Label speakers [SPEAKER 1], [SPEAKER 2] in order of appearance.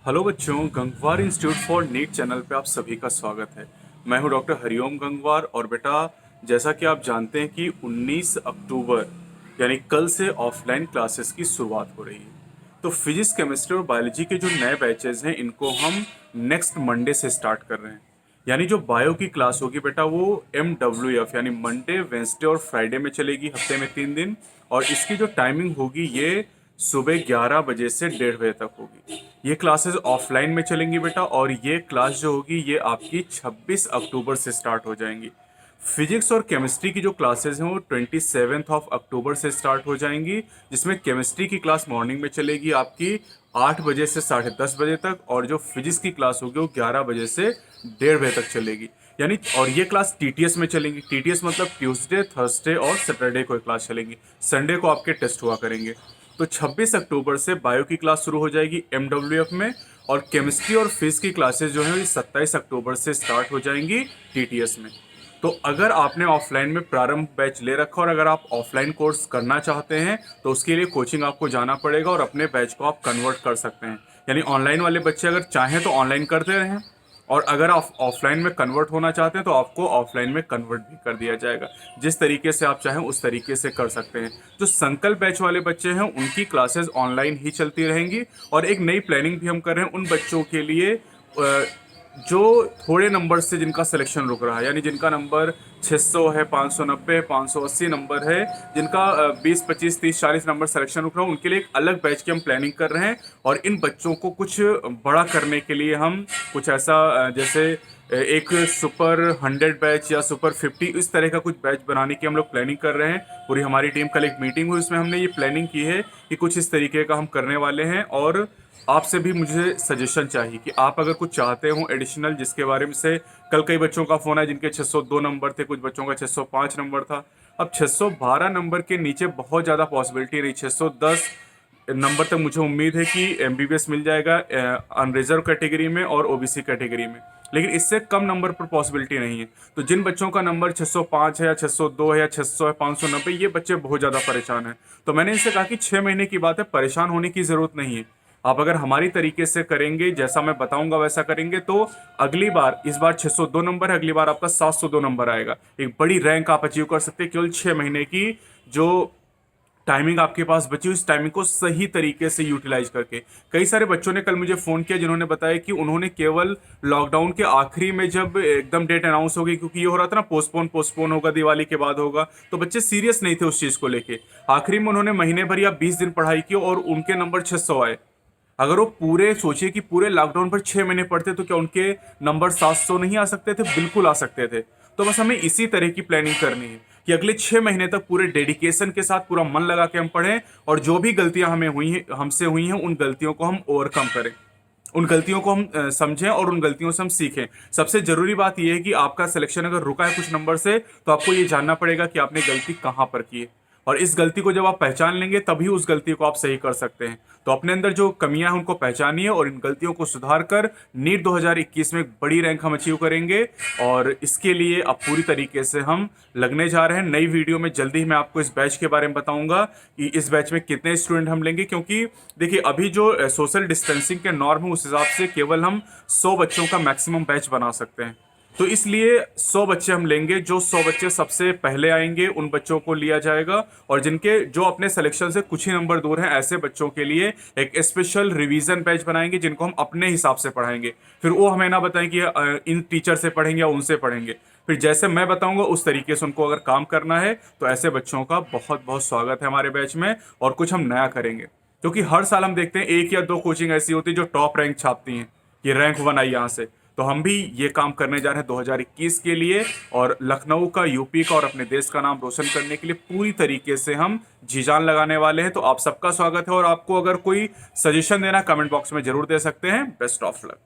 [SPEAKER 1] Hello बच्चों, Gangwar institute for NEET channel पे आप सभी का स्वागत है। मैं हूं डॉक्टर हरिओम गंगवार और बेटा, जैसा कि आप जानते हैं कि 19 अक्टूबर यानी कल से ऑफलाइन क्लासेस की शुरुआत हो रही है। तो फिजिक्स, केमिस्ट्री और बायोलॉजी के जो नए बैचेज हैं इनको हम नेक्स्ट मंडे से स्टार्ट कर रहे हैं। यानी जो बायो की क्लास होगी बेटा वो MWF यानी मंडे, वेंसडे और फ्राइडे में चलेगी, हफ्ते में 3 दिन। और इसकी जो टाइमिंग होगी ये सुबह 11 बजे से 1:30 बजे तक होगी। ये क्लासेस ऑफलाइन में चलेंगी बेटा, और ये क्लास जो होगी ये आपकी 26 अक्टूबर से स्टार्ट हो जाएंगी। फिजिक्स और केमिस्ट्री की जो क्लासेस हैं वो 27 अक्टूबर से स्टार्ट हो जाएंगी, जिसमें केमिस्ट्री की क्लास मॉर्निंग में चलेगी आपकी 8 बजे से 10:30 बजे तक, और जो फिजिक्स की क्लास होगी वो 11 बजे से 1:30 बजे तक चलेगी। यानी और ये क्लास TTS में चलेंगी। TTS मतलब ट्यूसडे, थर्सडे और सैटरडे को क्लास चलेंगी। संडे को आपके टेस्ट हुआ करेंगे। तो 26 अक्टूबर से बायो की क्लास शुरू हो जाएगी MWF में, और केमिस्ट्री और फिजिक्स की क्लासेस जो हैं 27 अक्टूबर से स्टार्ट हो जाएंगी TTS में। तो अगर आपने ऑफलाइन में प्रारंभ बैच ले रखा और अगर आप ऑफलाइन कोर्स करना चाहते हैं तो उसके लिए कोचिंग आपको जाना पड़ेगा और अपने बैच को आप कन्वर्ट कर सकते हैं। यानी ऑनलाइन वाले बच्चे अगर चाहें तो ऑनलाइन करते रहें, और अगर आप ऑफलाइन में कन्वर्ट होना चाहते हैं तो आपको ऑफलाइन में कन्वर्ट भी कर दिया जाएगा। जिस तरीके से आप चाहें उस तरीके से कर सकते हैं। जो संकल्प बैच वाले बच्चे हैं उनकी क्लासेस ऑनलाइन ही चलती रहेंगी, और एक नई प्लानिंग भी हम कर रहे हैं उन बच्चों के लिए जो थोड़े नंबर से जिनका सिलेक्शन रुक रहा है। यानी जिनका नंबर 600 है, 590 है, 580 नंबर है, जिनका 20, 25, 30, 40 नंबर सिलेक्शन रुक रहा है, उनके लिए एक अलग बैच की हम प्लानिंग कर रहे हैं। और इन बच्चों को कुछ बड़ा करने के लिए हम कुछ ऐसा जैसे एक सुपर 100 बैच या सुपर 50 इस तरह का कुछ बैच बनाने की हम लोग प्लानिंग कर रहे हैं। पूरी हमारी टीम कल एक मीटिंग हुई, उसमें हमने ये प्लानिंग की है कि कुछ इस तरीके का हम करने वाले हैं। और आपसे भी मुझे सजेशन चाहिए कि आप अगर कुछ चाहते हो एडिशनल, जिसके बारे में से कल कई बच्चों का फोन है जिनके 602 नंबर थे, कुछ बच्चों का 605 नंबर था। अब 612 नंबर के नीचे बहुत ज़्यादा पॉसिबिलिटी नहीं। 610 नंबर तक मुझे उम्मीद है कि MBBS मिल जाएगा अनरिजर्व कैटेगरी में और OBC कैटेगरी में, लेकिन इससे कम नंबर पर पॉसिबिलिटी नहीं है। तो जिन बच्चों का नंबर 605 है या 602 है या 600 है, 590, ये बच्चे बहुत ज़्यादा परेशान हैं। तो मैंने इनसे कहा कि 6 महीने की बात है, परेशान होने की ज़रूरत नहीं है। आप अगर हमारी तरीके से करेंगे, जैसा मैं बताऊंगा वैसा करेंगे, तो अगली बार, इस बार 602 नंबर है, अगली बार आपका 702 नंबर आएगा। एक बड़ी रैंक आप अचीव कर सकते हैं केवल 6 महीने की जो टाइमिंग आपके पास बची, उस टाइमिंग को सही तरीके से यूटिलाइज करके। कई सारे बच्चों ने कल मुझे फ़ोन किया जिन्होंने बताया कि उन्होंने केवल लॉकडाउन के आखिरी में, जब एकदम डेट अनाउंस हो गई, क्योंकि ये हो रहा था ना पोस्टपोन पोस्टपोन होगा, दिवाली के बाद होगा, तो बच्चे सीरियस नहीं थे उस चीज़ को लेके। आखिरी में उन्होंने महीने भर या 20 दिन पढ़ाई की और उनके नंबर 600 आए। अगर वो पूरे सोचिए कि पूरे लॉकडाउन पर 6 महीने पढ़ते तो क्या उनके नंबर 700 नहीं आ सकते थे? बिल्कुल आ सकते थे। तो बस हमें इसी तरह की प्लानिंग करनी है कि अगले 6 महीने तक पूरे डेडिकेशन के साथ पूरा मन लगा के हम पढ़ें, और जो भी गलतियां हमें हुई हैं, हमसे हुई हैं, उन गलतियों को हम ओवरकम करें। उन गलतियों को हम समझें और उन गलतियों से हम सीखें। सबसे जरूरी बात यह है कि आपका सिलेक्शन अगर रुका है कुछ नंबर से, तो आपको ये जानना पड़ेगा कि आपने गलती कहाँ पर की है, और इस गलती को जब आप पहचान लेंगे तभी उस गलती को आप सही कर सकते हैं। तो अपने अंदर जो कमियां हैं उनको पहचानिए और इन गलतियों को सुधार कर नीट 2021 में एक बड़ी रैंक हम अचीव करेंगे। और इसके लिए अब पूरी तरीके से हम लगने जा रहे हैं। नई वीडियो में जल्दी ही मैं आपको इस बैच के बारे में बताऊंगा कि इस बैच में कितने स्टूडेंट हम लेंगे, क्योंकि देखिए अभी जो सोशल डिस्टेंसिंग के नॉर्म है उस हिसाब से केवल हम 100 बच्चों का मैक्सिमम बैच बना सकते हैं। तो इसलिए 100 बच्चे हम लेंगे। जो 100 बच्चे सबसे पहले आएंगे उन बच्चों को लिया जाएगा, और जिनके जो अपने सिलेक्शन से कुछ ही नंबर दूर हैं ऐसे बच्चों के लिए एक स्पेशल रिवीजन बैच बनाएंगे जिनको हम अपने हिसाब से पढ़ाएंगे। फिर वो हमें ना बताएं कि इन टीचर से पढ़ेंगे या उनसे पढ़ेंगे। फिर जैसे मैं बताऊंगा उस तरीके से उनको अगर काम करना है, तो ऐसे बच्चों का बहुत बहुत स्वागत है हमारे बैच में, और कुछ हम नया करेंगे। क्योंकि हर साल हम देखते हैं एक या दो कोचिंग ऐसी होती है जो टॉप रैंक छापती हैं, ये रैंक 1 आई यहाँ से। तो हम भी ये काम करने जा रहे हैं 2021 के लिए, और लखनऊ का, यूपी का और अपने देश का नाम रोशन करने के लिए पूरी तरीके से हम जी जान लगाने वाले हैं। तो आप सबका स्वागत है, और आपको अगर कोई सजेशन देना कमेंट बॉक्स में जरूर दे सकते हैं। Best of luck.